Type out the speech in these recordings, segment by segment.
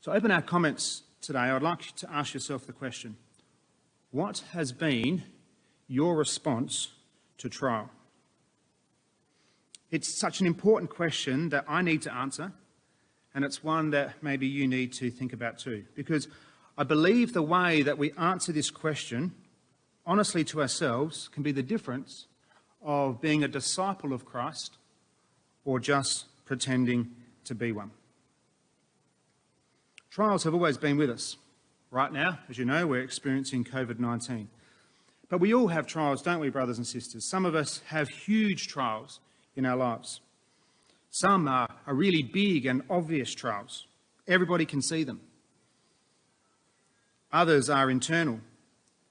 To open our comments today, I'd like you to ask yourself the question, what has been your response to trial? It's such an important question that I need to answer, and it's one that maybe you need to think about too, because I believe the way that we answer this question honestly to ourselves can be the difference of being a disciple of Christ or just pretending to be one. Trials have always been with us. Right now, as you know, we're experiencing COVID-19. But we all have trials, don't we, brothers and sisters? Some of us have huge trials in our lives. Some are really big and obvious trials. Everybody can see them. Others are internal,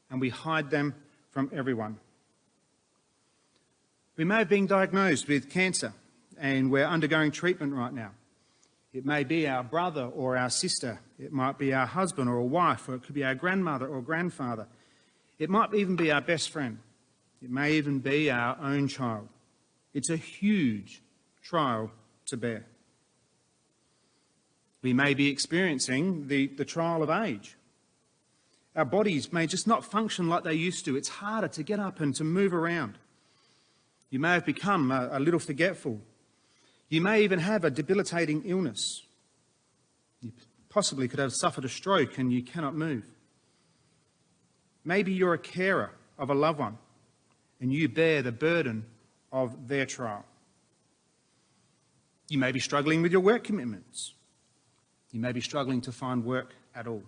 and we hide them from everyone. We may have been diagnosed with cancer, and we're undergoing treatment right now. It may be our brother or our sister. It might be our husband or a wife, or it could be our grandmother or grandfather. It might even be our best friend. It may even be our own child. It's a huge trial to bear. We may be experiencing the trial of age. Our bodies may just not function like they used to. It's harder to get up and to move around. You may have become a little forgetful. You may even have a debilitating illness. You possibly could have suffered a stroke and you cannot move. Maybe you're a carer of a loved one and you bear the burden of their trial. You may be struggling with your work commitments. You may be struggling to find work at all.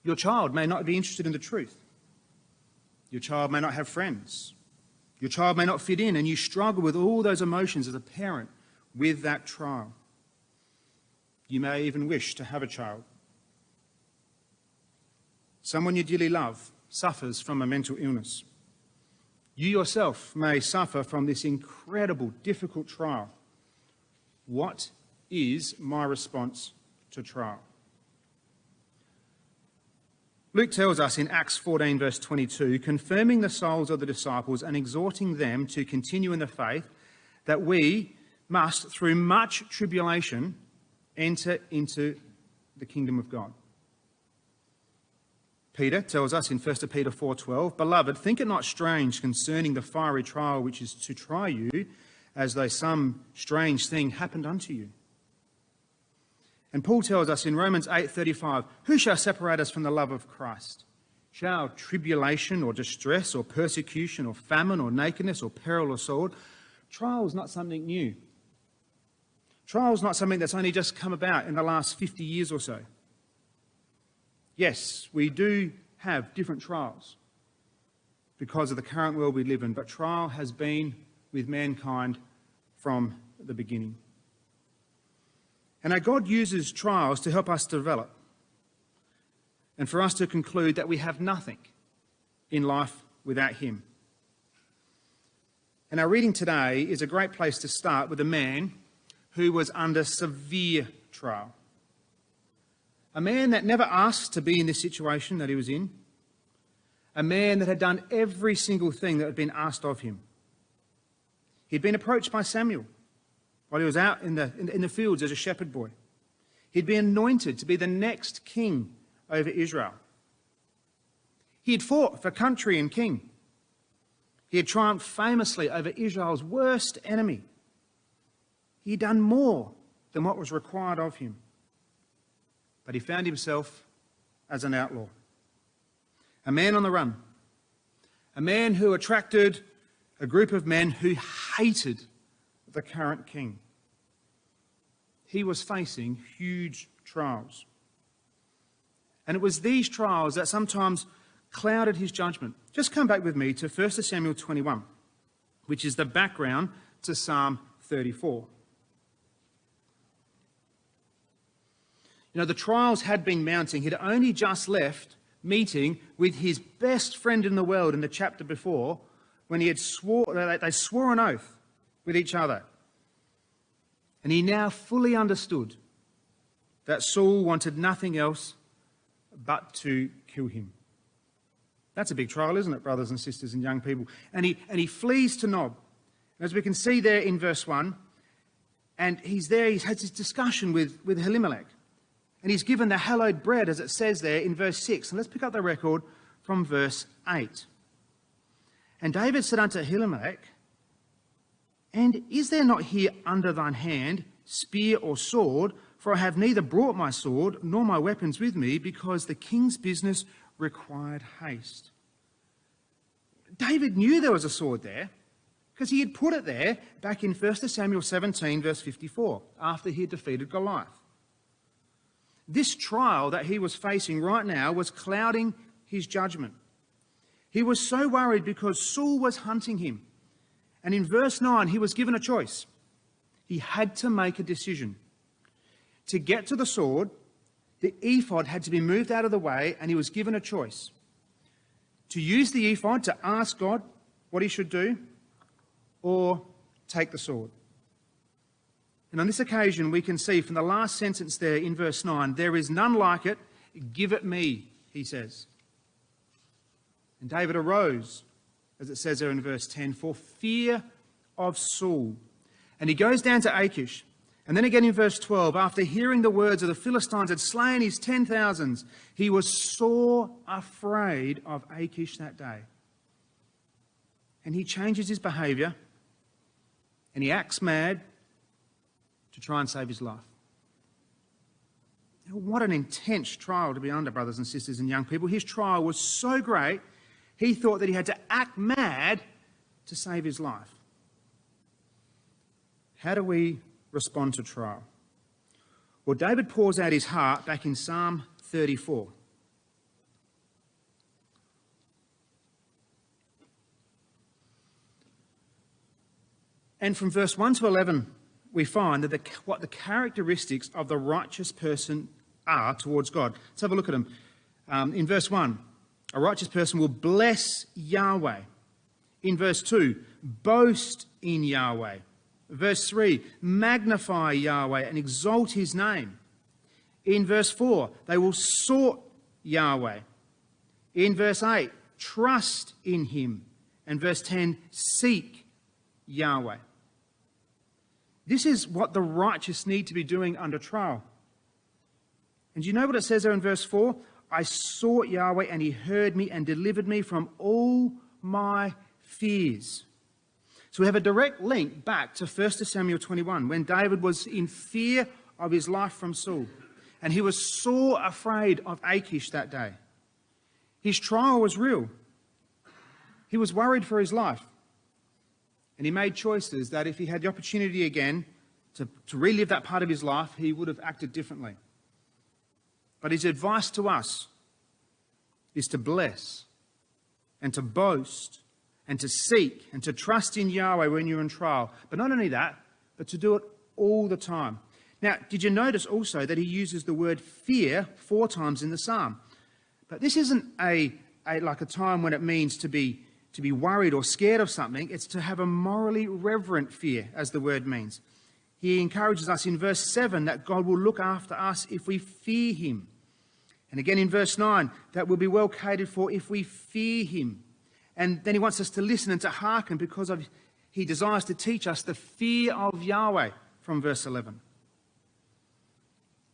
Your child may not be interested in the truth. Your child may not have friends. Your child may not fit in, and you struggle with all those emotions as a parent with that trial. You may even wish to have a child. Someone you dearly love suffers from a mental illness. You yourself may suffer from this incredible, difficult trial. What is my response to trial? Luke tells us in Acts 14 verse 22, confirming the souls of the disciples and exhorting them to continue in the faith, that we must, through much tribulation, enter into the kingdom of God. Peter tells us in 1 Peter 4:12, beloved, think it not strange concerning the fiery trial which is to try you, as though some strange thing happened unto you. And Paul tells us in Romans 8:35, who shall separate us from the love of Christ? Shall tribulation or distress or persecution or famine or nakedness or peril or sword? Trial is not something new. Trial is not something that's only just come about in the last 50 years or so. Yes, we do have different trials because of the current world we live in, but trial has been with mankind from the beginning. And our God uses trials to help us develop and for us to conclude that we have nothing in life without him. And our reading today is a great place to start with a man who was under severe trial. A man that never asked to be in this situation that he was in. A man that had done every single thing that had been asked of him. He'd been approached by Samuel while he was out in the fields as a shepherd boy. He'd been anointed to be the next king over Israel. He had fought for country and king. He had triumphed famously over Israel's worst enemy. He had done more than what was required of him. But he found himself as an outlaw. A man on the run. A man who attracted a group of men who hated the current king. He was facing huge trials. And it was these trials that sometimes clouded his judgment. Just come back with me to 1 Samuel 21, which is the background to Psalm 34. You know, the trials had been mounting. He'd only just left meeting with his best friend in the world in the chapter before, when they swore an oath with each other. And he now fully understood that Saul wanted nothing else but to kill him. That's a big trial, isn't it, brothers and sisters and young people? And he flees to Nob. And as we can see there in verse 1, And he's there, he's had this discussion with Elimelech. And he's given the hallowed bread, as it says there in verse 6. And let's pick up the record from verse 8. And David said unto Elimelech, And is there not here under thine hand spear or sword? For I have neither brought my sword nor my weapons with me, because the king's business required haste. David knew there was a sword there, because he had put it there back in 1 Samuel 17, verse 54, after he had defeated Goliath. This trial that he was facing right now was clouding his judgment. He was so worried because Saul was hunting him. And in verse 9, he was given a choice. He had to make a decision. To get to the sword, the ephod had to be moved out of the way, and he was given a choice. To use the ephod to ask God what he should do, or take the sword. And on this occasion, we can see from the last sentence there in verse 9, there is none like it, give it me, he says. And David arose, as it says there in verse 10, for fear of Saul. And he goes down to Achish. And then again in verse 12, after hearing the words of the Philistines had slain his 10,000s, he was sore afraid of Achish that day. And he changes his behaviour, and he acts mad to try and save his life. What an intense trial to be under, brothers and sisters and young people. His trial was so great, he thought that he had to act mad to save his life. How do we respond to trial? Well, David pours out his heart back in Psalm 34. And from verse 1 to 11, we find that what the characteristics of the righteous person are towards God. Let's have a look at them. In verse 1, a righteous person will bless Yahweh. In verse 2, boast in Yahweh. Verse 3, magnify Yahweh and exalt his name. In verse 4, they will sought Yahweh. In verse 8, trust in him. And verse 10, seek Yahweh. This is what the righteous need to be doing under trial. And do you know what it says there in verse 4? I sought Yahweh and he heard me and delivered me from all my fears. So we have a direct link back to 1 Samuel 21, when David was in fear of his life from Saul. And he was sore afraid of Achish that day. His trial was real. He was worried for his life. And he made choices that if he had the opportunity again to relive that part of his life, he would have acted differently. But his advice to us is to bless and to boast and to seek and to trust in Yahweh when you're in trial. But not only that, but to do it all the time. Now, did you notice also that he uses the word fear 4 times in the psalm? But this isn't like a time when it means to be worried or scared of something. It's to have a morally reverent fear, as the word means. He encourages us in verse 7 that God will look after us if we fear him. And again in verse 9, that we'll be well catered for if we fear him. And then he wants us to listen and to hearken because he desires to teach us the fear of Yahweh from verse 11.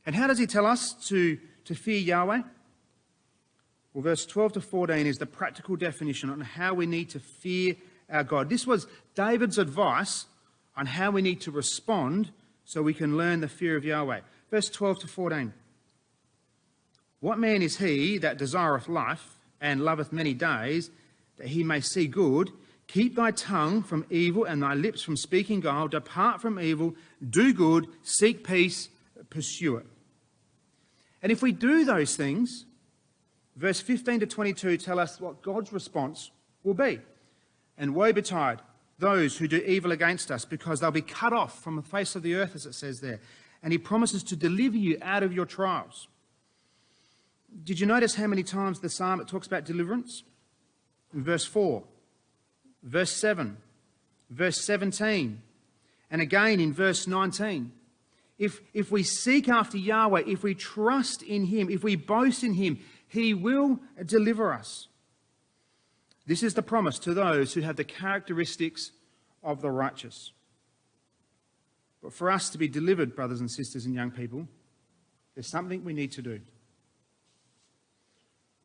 And how does he tell us to fear Yahweh? Well, verse 12 to 14 is the practical definition on how we need to fear our God. This was David's advice on how we need to respond so we can learn the fear of Yahweh. Verse 12 to 14. What man is he that desireth life and loveth many days, that he may see good? Keep thy tongue from evil and thy lips from speaking guile. Depart from evil, do good, seek peace, pursue it. And if we do those things, verse 15 to 22 tell us what God's response will be. And woe betide those who do evil against us, because they'll be cut off from the face of the earth, as it says there. And he promises to deliver you out of your trials. Did you notice how many times the psalm it talks about deliverance? In verse 4, verse 7, verse 17, and again in verse 19. If we seek after Yahweh, if we trust in him, if we boast in him, he will deliver us. This is the promise to those who have the characteristics of the righteous. But for us to be delivered, brothers and sisters and young people, there's something we need to do.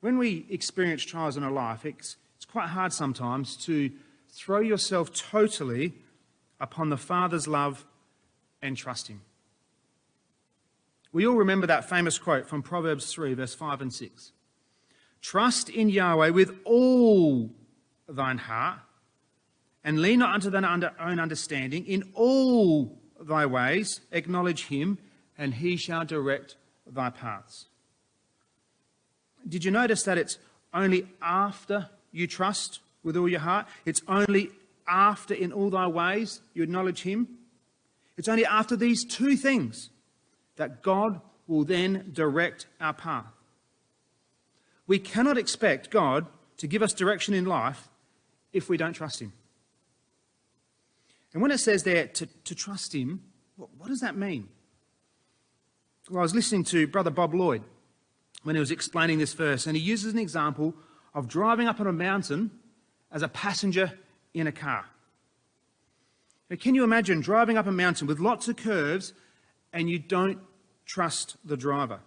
When we experience trials in our life, it's quite hard sometimes to throw yourself totally upon the Father's love and trust him. We all remember that famous quote from Proverbs 3, verse 5 and 6. Trust in Yahweh with all thine heart, and lean not unto thine own understanding. In all thy ways acknowledge him, and he shall direct thy paths. Did you notice that it's only after you trust with all your heart? It's only after in all thy ways you acknowledge him? It's only after these two things that God will then direct our path. We cannot expect God to give us direction in life if we don't trust him. And when it says there to trust him, what does that mean? Well, I was listening to Brother Bob Lloyd when he was explaining this verse, and he uses an example of driving up on a mountain as a passenger in a car. Now, can you imagine driving up a mountain with lots of curves and you don't trust the driver?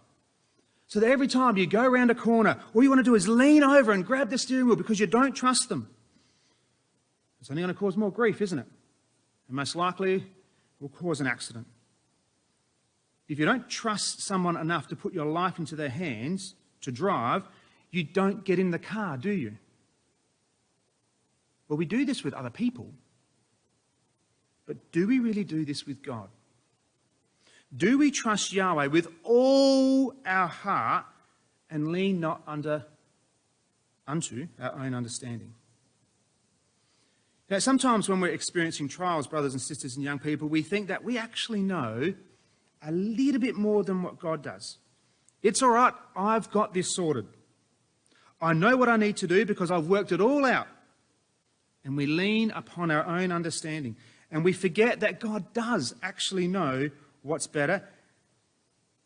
So that every time you go around a corner, all you want to do is lean over and grab the steering wheel because you don't trust them. It's only going to cause more grief, isn't it? And most likely it will cause an accident. If you don't trust someone enough to put your life into their hands to drive, you don't get in the car, do you? Well, we do this with other people. But do we really do this with God? Do we trust Yahweh with all our heart and lean not unto our own understanding? Now, sometimes when we're experiencing trials, brothers and sisters and young people, we think that we actually know a little bit more than what God does. It's all right, I've got this sorted. I know what I need to do because I've worked it all out. And we lean upon our own understanding. And we forget that God does actually know what's better.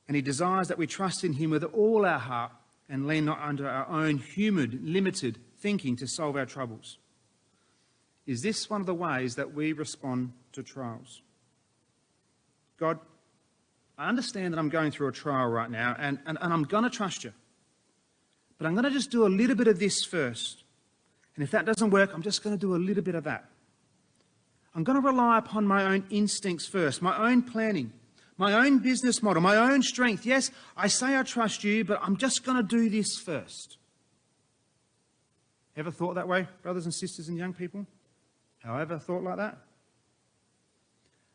And he desires that we trust in him with all our heart and lean not under our own human, limited thinking to solve our troubles. Is this one of the ways that we respond to trials? God, I understand that I'm going through a trial right now, and I'm going to trust you. But I'm going to just do a little bit of this first. And if that doesn't work, I'm just going to do a little bit of that. I'm going to rely upon my own instincts first, my own planning, my own business model, my own strength. Yes, I say I trust you, but I'm just going to do this first. Ever thought that way, brothers and sisters and young people? Ever thought like that?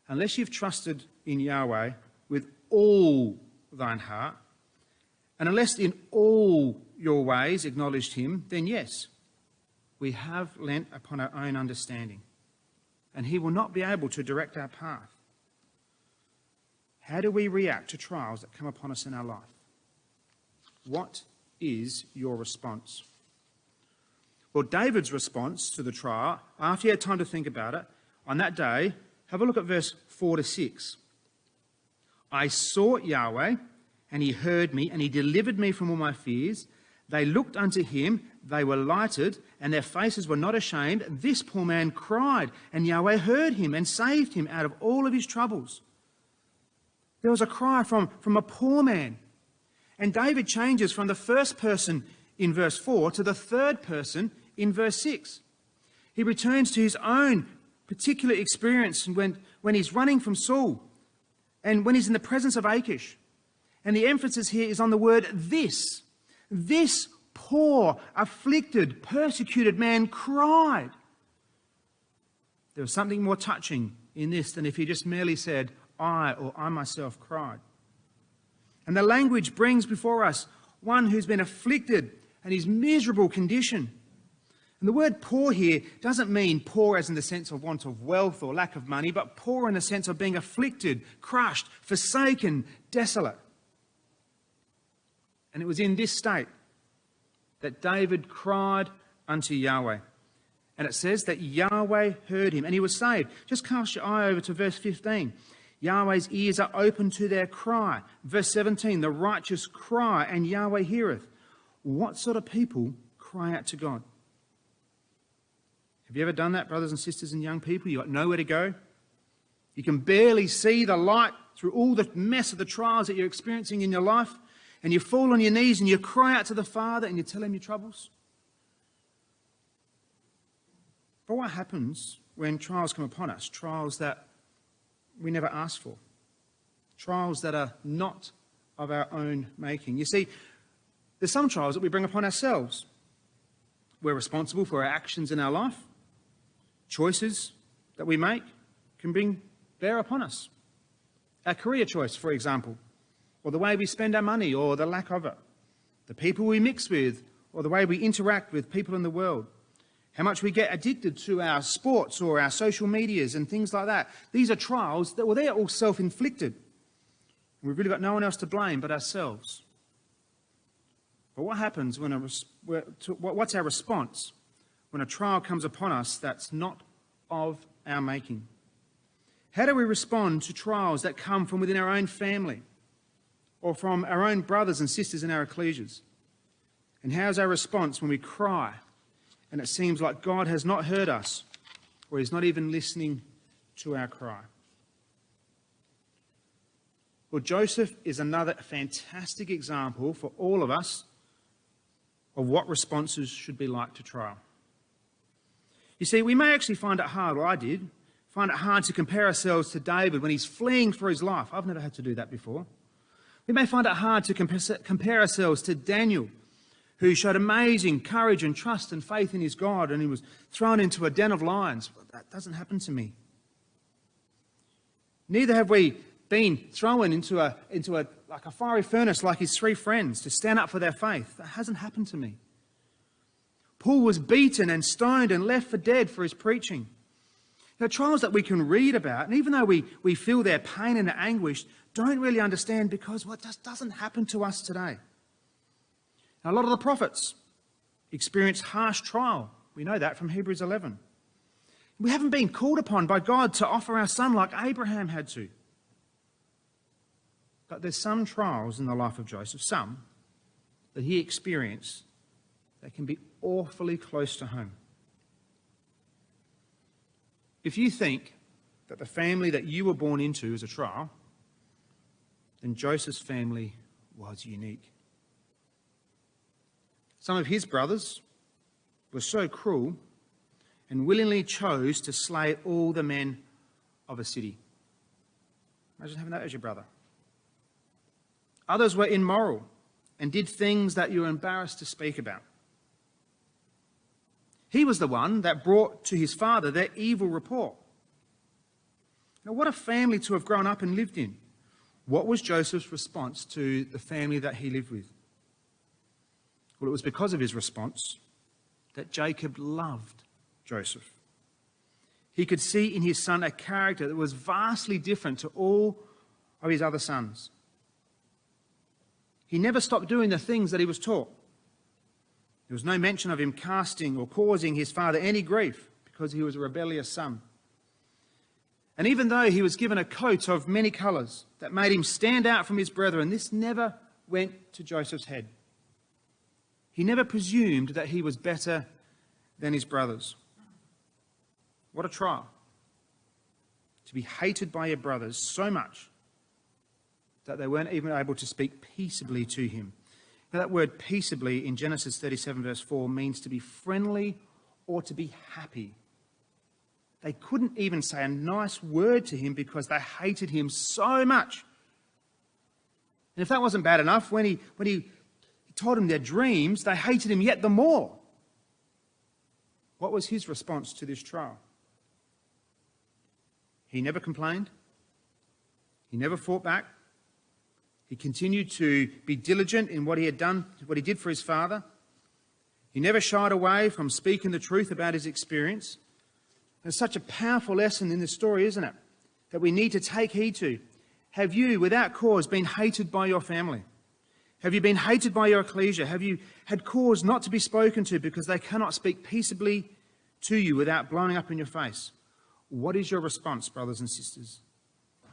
Unless you've trusted in Yahweh with all thine heart, and unless in all your ways acknowledged him, then yes, we have lent upon our own understanding, and he will not be able to direct our path. How do we react to trials that come upon us in our life? What is your response? Well, David's response to the trial, after he had time to think about it, on that day, have a look at verse 4 to 6. I sought Yahweh, and he heard me, and he delivered me from all my fears. They looked unto him, they were lighted, and their faces were not ashamed. This poor man cried, and Yahweh heard him and saved him out of all of his troubles. There was a cry from a poor man. And David changes from the first person in verse 4 to the third person in verse 6. He returns to his own particular experience when he's running from Saul and when he's in the presence of Achish. And the emphasis here is on the word this. This poor, afflicted, persecuted man cried. There was something more touching in this than if he just merely said, I myself cried. And the language brings before us one who's been afflicted and his miserable condition. And the word poor here doesn't mean poor as in the sense of want of wealth or lack of money, but poor in the sense of being afflicted, crushed, forsaken, desolate. And it was in this state that David cried unto Yahweh. And it says that Yahweh heard him and he was saved. Just cast your eye over to verse 15. Yahweh's ears are open to their cry. Verse 17, the righteous cry and Yahweh heareth. What sort of people cry out to God? Have you ever done that, brothers and sisters and young people? You've got nowhere to go. You can barely see the light through all the mess of the trials that you're experiencing in your life, and you fall on your knees and you cry out to the Father and you tell him your troubles. But what happens when trials come upon us? Trials that we never asked for. Trials that are not of our own making. You see, there's some trials that we bring upon ourselves. We're responsible for our actions in our life. Choices that we make can bear upon us. Our career choice, for example, or the way we spend our money or the lack of it. The people we mix with or the way we interact with people in the world. How much we get addicted to our sports or our social medias and things like that. These are trials that, well, they're all self-inflicted. We've really got no one else to blame but ourselves. But what happens what's our response when a trial comes upon us that's not of our making? How do we respond to trials that come from within our own family or from our own brothers and sisters in our ecclesias? And how's our response when we cry and it seems like God has not heard us or he's not even listening to our cry? Well, Joseph is another fantastic example for all of us of what responses should be like to trial. You see, we may actually find it hard, or I did, find it hard to compare ourselves to David when he's fleeing for his life. I've never had to do that before. We may find it hard to compare ourselves to Daniel, who showed amazing courage and trust and faith in his God, and he was thrown into a den of lions. Well, that doesn't happen to me. Neither have we been thrown into a fiery furnace like his three friends to stand up for their faith. That hasn't happened to me. Paul was beaten and stoned and left for dead for his preaching. There are trials that we can read about, and even though we feel their pain and their anguish, don't really understand because what just doesn't happen to us today. Now, a lot of the prophets experienced harsh trial. We know that from Hebrews 11. We haven't been called upon by God to offer our son like Abraham had to. But there's some trials in the life of Joseph, some that he experienced that can be awfully close to home. If you think that the family that you were born into is a trial, then Joseph's family was unique. Some of his brothers were so cruel and willingly chose to slay all the men of a city. Imagine having that as your brother. Others were immoral and did things that you were embarrassed to speak about. He was the one that brought to his father their evil report. Now, what a family to have grown up and lived in. What was Joseph's response to the family that he lived with? Well, it was because of his response that Jacob loved Joseph. He could see in his son a character that was vastly different to all of his other sons. He never stopped doing the things that he was taught. There was no mention of him casting or causing his father any grief because he was a rebellious son. And even though he was given a coat of many colours that made him stand out from his brethren, this never went to Joseph's head. He never presumed that he was better than his brothers. What a trial. To be hated by your brothers so much that they weren't even able to speak peaceably to him. Now, that word peaceably in Genesis 37 verse 4 means to be friendly or to be happy. They couldn't even say a nice word to him because they hated him so much. And if that wasn't bad enough, when he told them their dreams, they hated him yet the more. What was his response to this trial? He never complained. He never fought back. He continued to be diligent in what he had done, what he did for his father. He never shied away from speaking the truth about his experience. There's such a powerful lesson in this story, isn't it? That we need to take heed to. Have you, without cause, been hated by your family? Have you been hated by your ecclesia? Have you had cause not to be spoken to because they cannot speak peaceably to you without blowing up in your face? What is your response, brothers and sisters?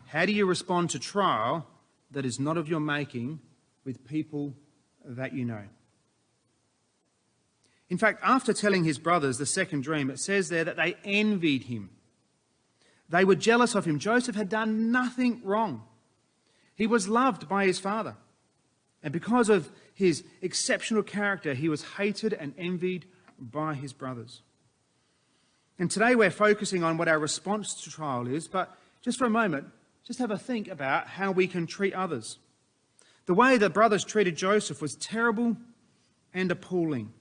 How do you respond to trial that is not of your making with people that you know? In fact, after telling his brothers the second dream, it says there that they envied him. They were jealous of him. Joseph had done nothing wrong. He was loved by his father. And because of his exceptional character, he was hated and envied by his brothers. And today we're focusing on what our response to trial is, but just for a moment, just have a think about how we can treat others. The way the brothers treated Joseph was terrible and appalling.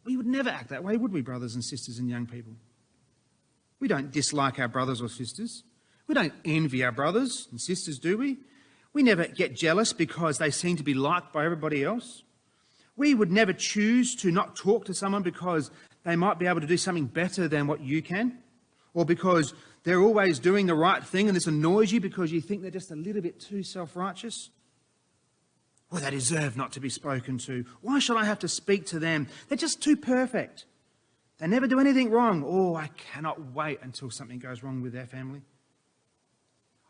We would never act that way, would we, brothers and sisters and young people? We don't dislike our brothers or sisters. We don't envy our brothers and sisters, do we? We never get jealous because they seem to be liked by everybody else. We would never choose to not talk to someone because they might be able to do something better than what you can, or because they're always doing the right thing and this annoys you because you think they're just a little bit too self-righteous. Or they deserve not to be spoken to. Why should I have to speak to them? They're just too perfect. They never do anything wrong. Oh, I cannot wait until something goes wrong with their family.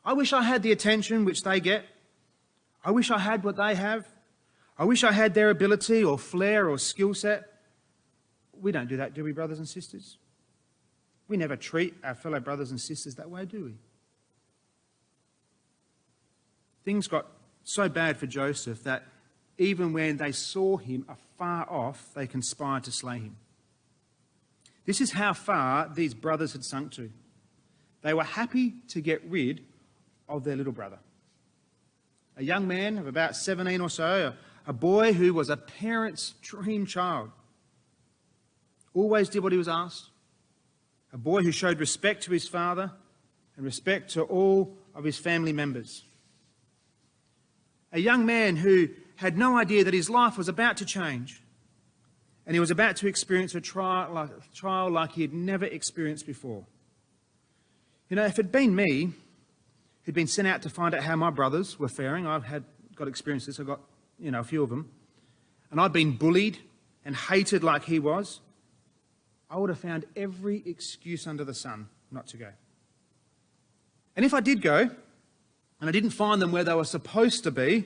I wish I had the attention which they get. I wish I had what they have. I wish I had their ability or flair or skill set. We don't do that, do we, brothers and sisters? We never treat our fellow brothers and sisters that way, do we? Things got so bad for Joseph that even when they saw him afar off, they conspired to slay him. This is how far these brothers had sunk to. They were happy to get rid of their little brother. A young man of about 17 or so, a boy who was a parent's dream child. Always did what he was asked. A boy who showed respect to his father and respect to all of his family members. A young man who had no idea that his life was about to change and he was about to experience a trial like he had never experienced before. You know, if it had been me who'd been sent out to find out how my brothers were faring, got experience this, I got, a few of them, and I'd been bullied and hated like he was, I would have found every excuse under the sun not to go. And if I did go, and I didn't find them where they were supposed to be,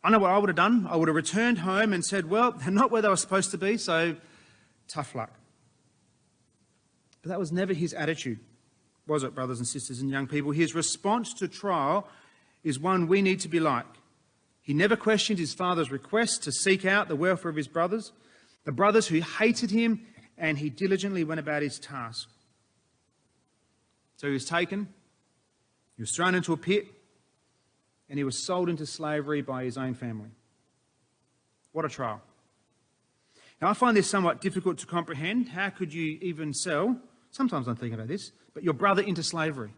I know what I would have done. I would have returned home and said, well, they're not where they were supposed to be, so tough luck. But that was never his attitude, was it, brothers and sisters and young people? His response to trial is one we need to be like. He never questioned his father's request to seek out the welfare of his brothers, the brothers who hated him, and he diligently went about his task. So he was taken, he was thrown into a pit, and he was sold into slavery by his own family. What a trial. Now, I find this somewhat difficult to comprehend. How could you even sell, sometimes I'm thinking about this, but your brother into slavery?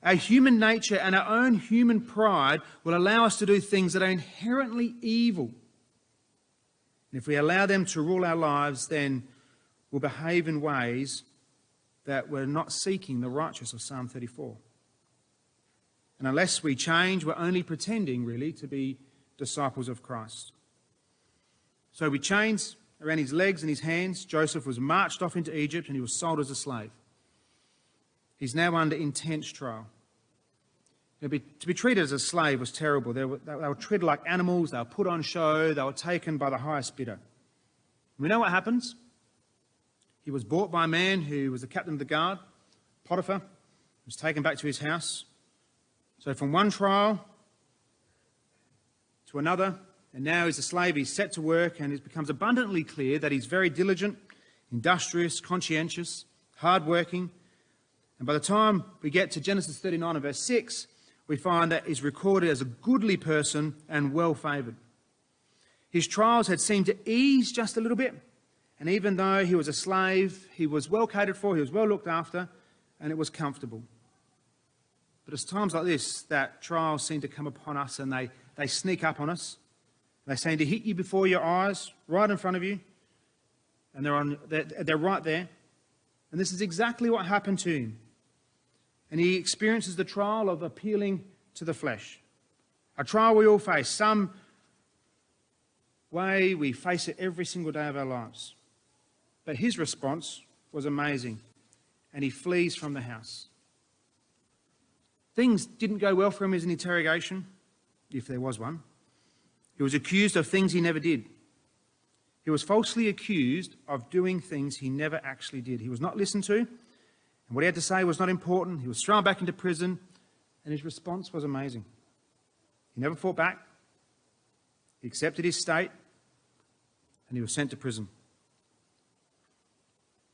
Our human nature and our own human pride will allow us to do things that are inherently evil. And if we allow them to rule our lives, then we'll behave in ways that we're not seeking the righteous of Psalm 34. And unless we change, we're only pretending, really, to be disciples of Christ. So with chains around his legs and his hands, Joseph was marched off into Egypt and he was sold as a slave. He's now under intense trial. To be treated as a slave was terrible. They were treated like animals, they were put on show, they were taken by the highest bidder. We know what happens. He was bought by a man who was the captain of the guard, Potiphar. He was taken back to his house. So from one trial to another, and now he's a slave, he's set to work, and it becomes abundantly clear that he's very diligent, industrious, conscientious, hardworking. And by the time we get to Genesis 39 and verse 6, we find that he's recorded as a goodly person and well-favoured. His trials had seemed to ease just a little bit, and even though he was a slave, he was well catered for, he was well looked after, and it was comfortable. But it's times like this that trials seem to come upon us and they sneak up on us. They seem to hit you before your eyes, right in front of you, and they're right there. And this is exactly what happened to him. And he experiences the trial of appealing to the flesh. A trial we all face. Some way we face it every single day of our lives. But his response was amazing. And he flees from the house. Things didn't go well for him as an interrogation, if there was one. He was accused of things he never did. He was falsely accused of doing things he never actually did. He was not listened to, And what he had to say was not important. He was thrown back into prison, and his response was amazing. He never fought back. He accepted his state, and he was sent to prison.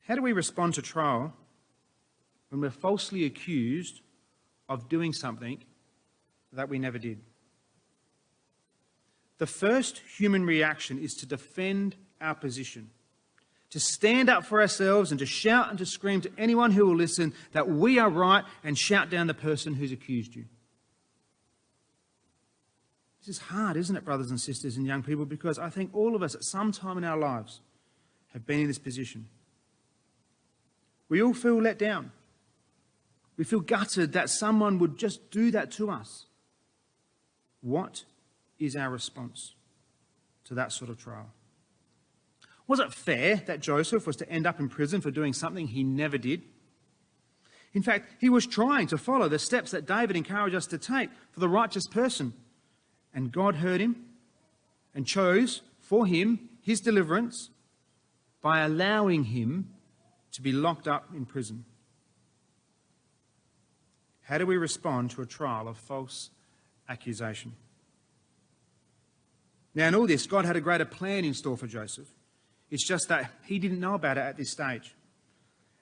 How do we respond to trial when we're falsely accused of doing something that we never did? The first human reaction is to defend our position, to stand up for ourselves and to shout and to scream to anyone who will listen that we are right and shout down the person who's accused you. This is hard, isn't it, brothers and sisters and young people, because I think all of us at some time in our lives have been in this position. We all feel let down. We feel gutted that someone would just do that to us. What is our response to that sort of trial? Was it fair that Joseph was to end up in prison for doing something he never did? In fact, he was trying to follow the steps that David encouraged us to take for the righteous person. And God heard him and chose for him his deliverance by allowing him to be locked up in prison. How do we respond to a trial of false accusation? Now, in all this, God had a greater plan in store for Joseph. It's just that he didn't know about it at this stage.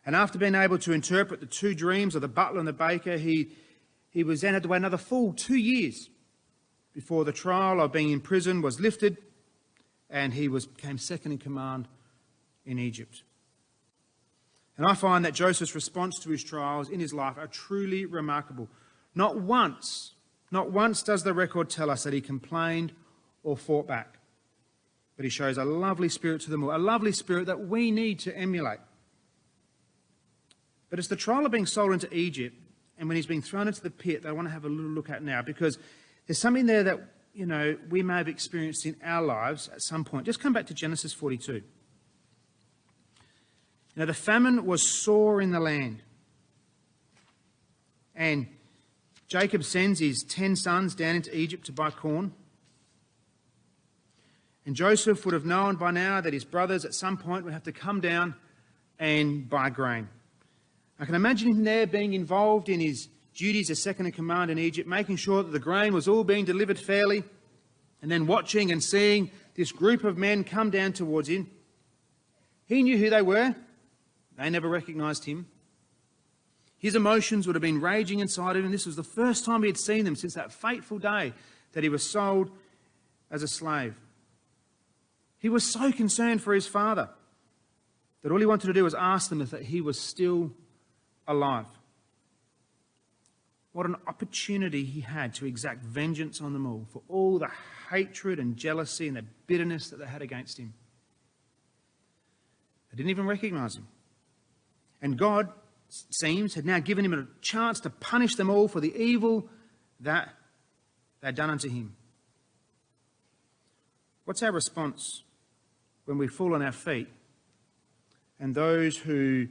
And after being able to interpret the two dreams of the butler and the baker, he was then had to wait another full 2 years before the trial of being in prison was lifted, and he became second in command in Egypt. And I find that Joseph's response to his trials in his life are truly remarkable. Not once does the record tell us that he complained or fought back. But he shows a lovely spirit to them all, a lovely spirit that we need to emulate. But it's the trial of being sold into Egypt and when he's being thrown into the pit that I want to have a little look at now, because there's something there that, we may have experienced in our lives at some point. Just come back to Genesis 42. The famine was sore in the land. And Jacob sends his 10 sons down into Egypt to buy corn. And Joseph would have known by now that his brothers at some point would have to come down and buy grain. I can imagine him there being involved in his duties as second in command in Egypt, making sure that the grain was all being delivered fairly, and then watching and seeing this group of men come down towards him. He knew who they were. They never recognised him. His emotions would have been raging inside of him. This was the first time he had seen them since that fateful day that he was sold as a slave. He was so concerned for his father that all he wanted to do was ask them if that he was still alive. What an opportunity he had to exact vengeance on them all for all the hatred and jealousy and the bitterness that they had against him. They didn't even recognise him. And God, it seems, had now given him a chance to punish them all for the evil that they'd done unto him. What's our response when we fall on our feet and those who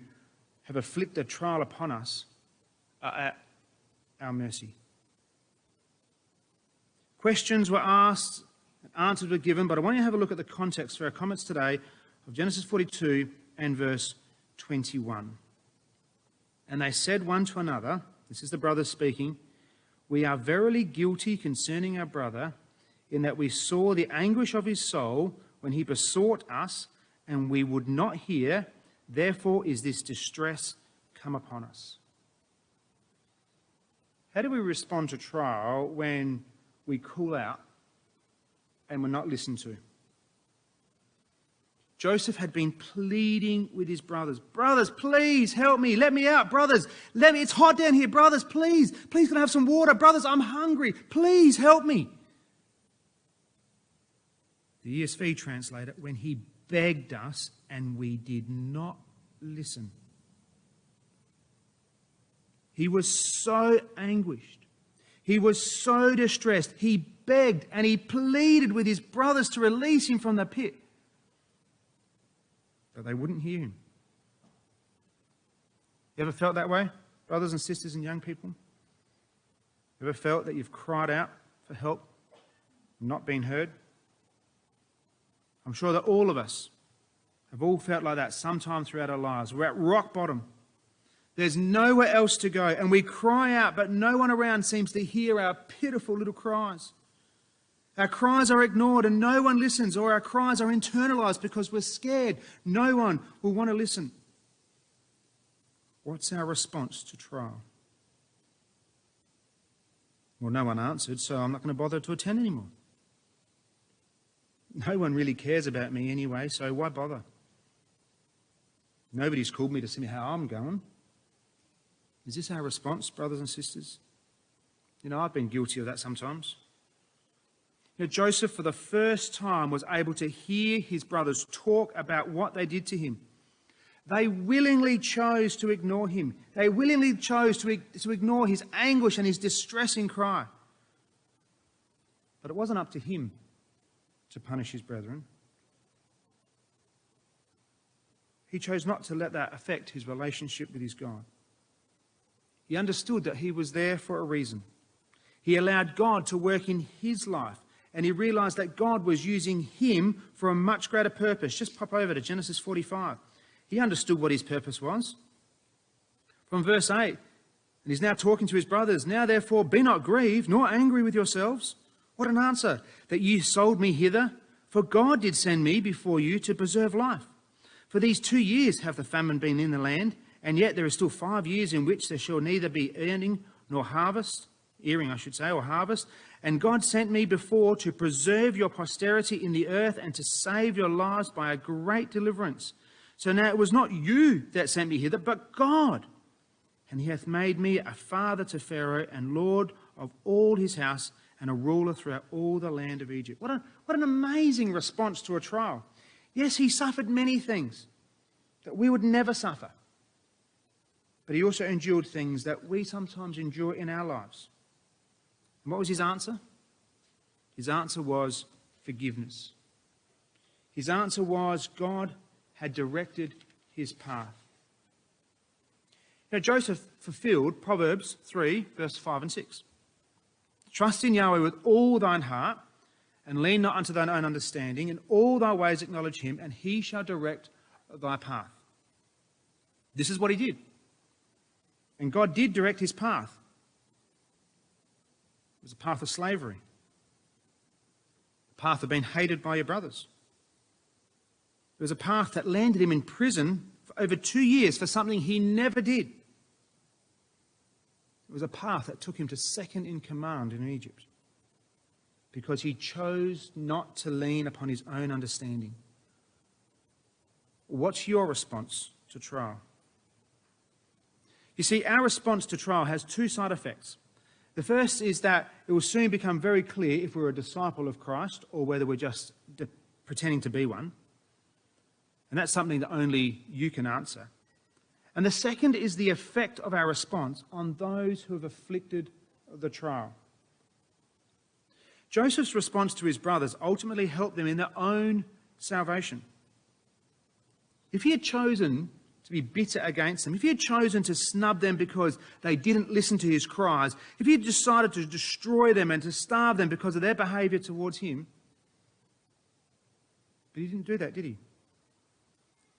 have afflicted trial upon us are at our mercy? Questions were asked and answers were given, but I want you to have a look at the context for our comments today of Genesis 42 and verse 21. And they said one to another, this is the brothers speaking, "We are verily guilty concerning our brother, in that we saw the anguish of his soul when he besought us, and we would not hear. Therefore is this distress come upon us." How do we respond to trial when we call out and we're not listened to? Joseph had been pleading with his brothers. "Brothers, please help me. Let me out. Brothers, let me. It's hot down here. Brothers, please. Please can I have some water? Brothers, I'm hungry. Please help me." The ESV translator, when he begged us and we did not listen. He was so anguished. He was so distressed. He begged and he pleaded with his brothers to release him from the pit. But they wouldn't hear him. You ever felt that way, brothers and sisters and young people? Ever felt that you've cried out for help and not been heard? I'm sure that all of us have all felt like that sometime throughout our lives. We're at rock bottom. There's nowhere else to go, and we cry out, but no one around seems to hear our pitiful little cries. Our cries are ignored and no one listens, or our cries are internalized because we're scared. No one will want to listen. What's our response to trial? Well, no one answered, so I'm not going to bother to attend anymore. No one really cares about me anyway, so why bother? Nobody's called me to see how I'm going. Is this our response, brothers and sisters? You know, I've been guilty of that sometimes. You know, Joseph, for the first time, was able to hear his brothers talk about what they did to him. They willingly chose to ignore him. They willingly chose to ignore his anguish and his distressing cry. But it wasn't up to him to punish his brethren. He chose not to let that affect his relationship with his God. He understood that he was there for a reason. He allowed God to work in his life, and he realized that God was using him for a much greater purpose. Just pop over to Genesis 45. He understood what his purpose was. From verse 8, and he's now talking to his brothers. Now therefore be not grieved, nor angry with yourselves. What an answer, that you sold me hither. For God did send me before you to preserve life. For these 2 years hath the famine been in the land, and yet there is still 5 years in which there shall neither be earing or harvest. And God sent me before to preserve your posterity in the earth and to save your lives by a great deliverance. So now it was not you that sent me hither, but God. And he hath made me a father to Pharaoh and Lord of all his house and a ruler throughout all the land of Egypt. What an amazing response to a trial. Yes, he suffered many things that we would never suffer. But he also endured things that we sometimes endure in our lives. And what was his answer? His answer was forgiveness. His answer was God had directed his path. Now, Joseph fulfilled Proverbs 3, verse 5 and 6. Trust in Yahweh with all thine heart, and lean not unto thine own understanding. In all thy ways acknowledge him, and he shall direct thy path. This is what he did. And God did direct his path. It was a path of slavery. A path of being hated by your brothers. It was a path that landed him in prison for over 2 years for something he never did. It was a path that took him to second in command in Egypt because he chose not to lean upon his own understanding. What's your response to trial? You see, our response to trial has two side effects. The first is that it will soon become very clear if we're a disciple of Christ or whether we're just pretending to be one. And that's something that only you can answer. And the second is the effect of our response on those who have afflicted the trial. Joseph's response to his brothers ultimately helped them in their own salvation. If he had chosen to be bitter against them, if he had chosen to snub them because they didn't listen to his cries, if he had decided to destroy them and to starve them because of their behaviour towards him, but he didn't do that, did he?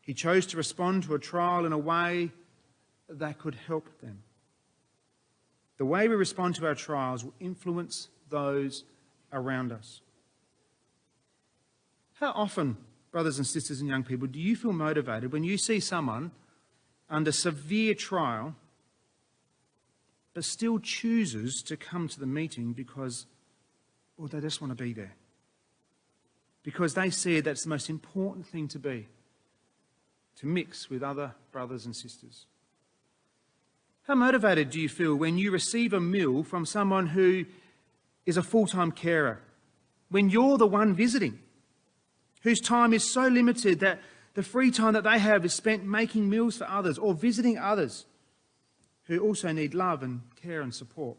He chose to respond to a trial in a way that could help them. The way we respond to our trials will influence those around us. How often, brothers and sisters and young people, do you feel motivated when you see someone under severe trial but still chooses to come to the meeting because, well, they just want to be there? Because they see that's the most important thing to be, to mix with other brothers and sisters. How motivated do you feel when you receive a meal from someone who is a full-time carer, when you're the one visiting, whose time is so limited that the free time that they have is spent making meals for others or visiting others who also need love and care and support?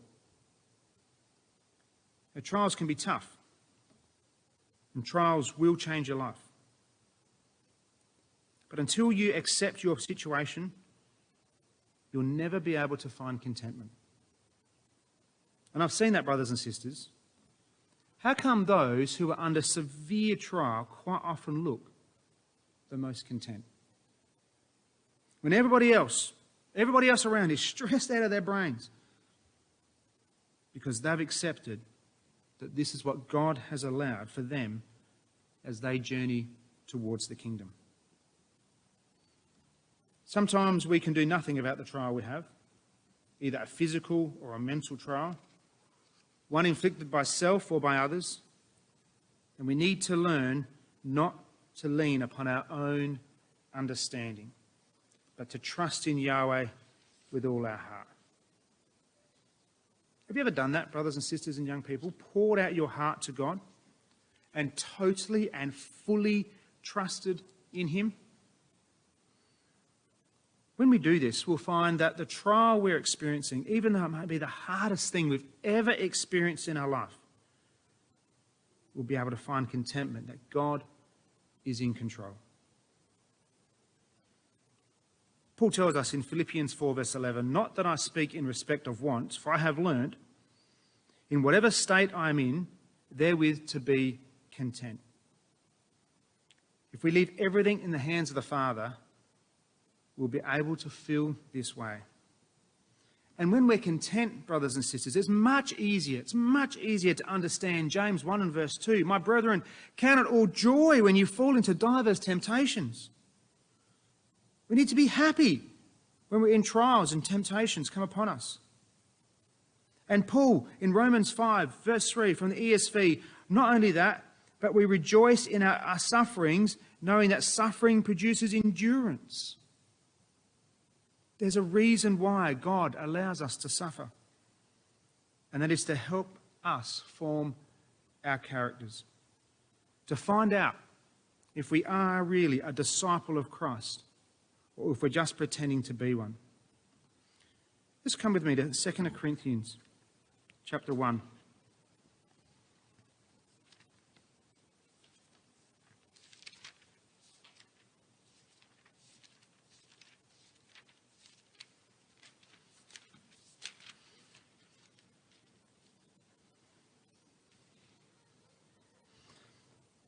Now, trials can be tough, and trials will change your life. But until you accept your situation, you'll never be able to find contentment. And I've seen that, brothers and sisters. How come those who are under severe trial quite often look the most content? When everybody else Everybody else around is stressed out of their brains because they've accepted that this is what God has allowed for them as they journey towards the kingdom. Sometimes we can do nothing about the trial we have, either a physical or a mental trial, one inflicted by self or by others, and we need to learn not to lean upon our own understanding, but to trust in Yahweh with all our heart. Have you ever done that, brothers and sisters and young people? Poured out your heart to God and totally and fully trusted in Him? When we do this, we'll find that the trial we're experiencing, even though it might be the hardest thing we've ever experienced in our life, we'll be able to find contentment that God is in control. Paul tells us in Philippians 4 verse 11, "Not that I speak in respect of wants, for I have learnt, in whatever state I am in, therewith to be content." If we leave everything in the hands of the Father, we'll be able to feel this way. And when we're content, brothers and sisters, it's much easier to understand James 1 and verse 2. "My brethren, count it all joy when you fall into divers temptations." We need to be happy when we're in trials and temptations come upon us. And Paul, in Romans 5, verse 3 from the ESV, not only that, but we rejoice in our sufferings, knowing that suffering produces endurance. There's a reason why God allows us to suffer, and that is to help us form our characters, to find out if we are really a disciple of Christ or if we're just pretending to be one. Just come with me to 2 Corinthians chapter 1.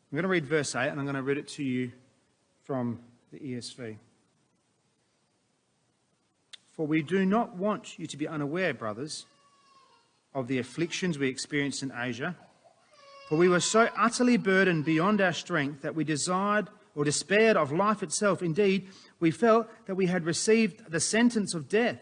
I'm going to read verse 8, and I'm going to read it to you from the ESV. "For we do not want you to be unaware, brothers, of the afflictions we experienced in Asia. For we were so utterly burdened beyond our strength that we desired or despaired of life itself. Indeed, we felt that we had received the sentence of death."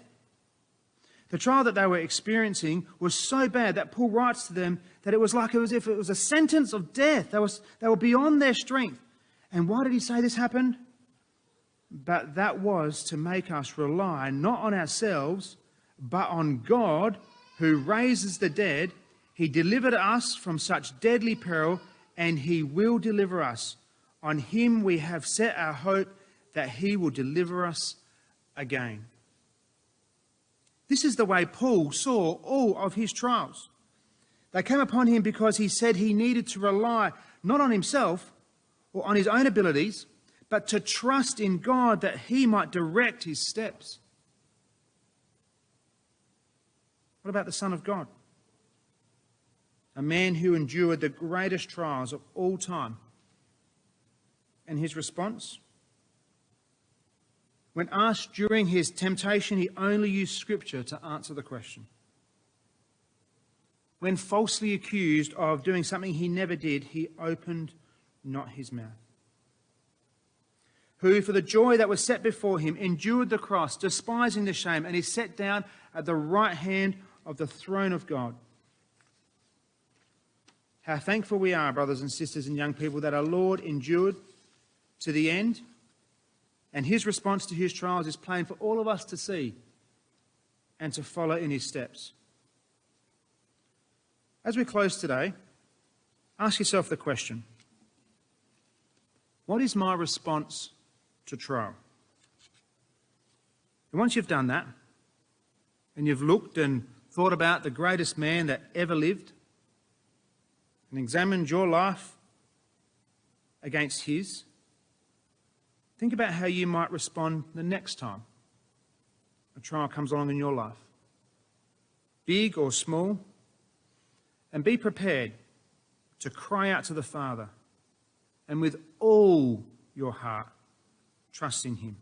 The trial that they were experiencing was so bad that Paul writes to them that it was like as if it was a sentence of death. They were beyond their strength. And why did he say this happened? But that was to make us rely not on ourselves, but on God, who raises the dead. He delivered us from such deadly peril, and He will deliver us. On Him we have set our hope that He will deliver us again. This is the way Paul saw all of his trials. They came upon him because he said he needed to rely not on himself or on his own abilities, but to trust in God that He might direct his steps. What about the Son of God? A man who endured the greatest trials of all time. And his response? When asked during his temptation, he only used Scripture to answer the question. When falsely accused of doing something he never did, he opened not his mouth. Who, for the joy that was set before him, endured the cross, despising the shame, and is set down at the right hand of the throne of God. How thankful we are, brothers and sisters and young people, that our Lord endured to the end. And His response to His trials is plain for all of us to see and to follow in His steps. As we close today, ask yourself the question: what is my response to trial? And once you've done that, and you've looked and thought about the greatest man that ever lived, and examined your life against his, think about how you might respond the next time a trial comes along in your life, big or small, and be prepared to cry out to the Father and with all your heart trust in Him.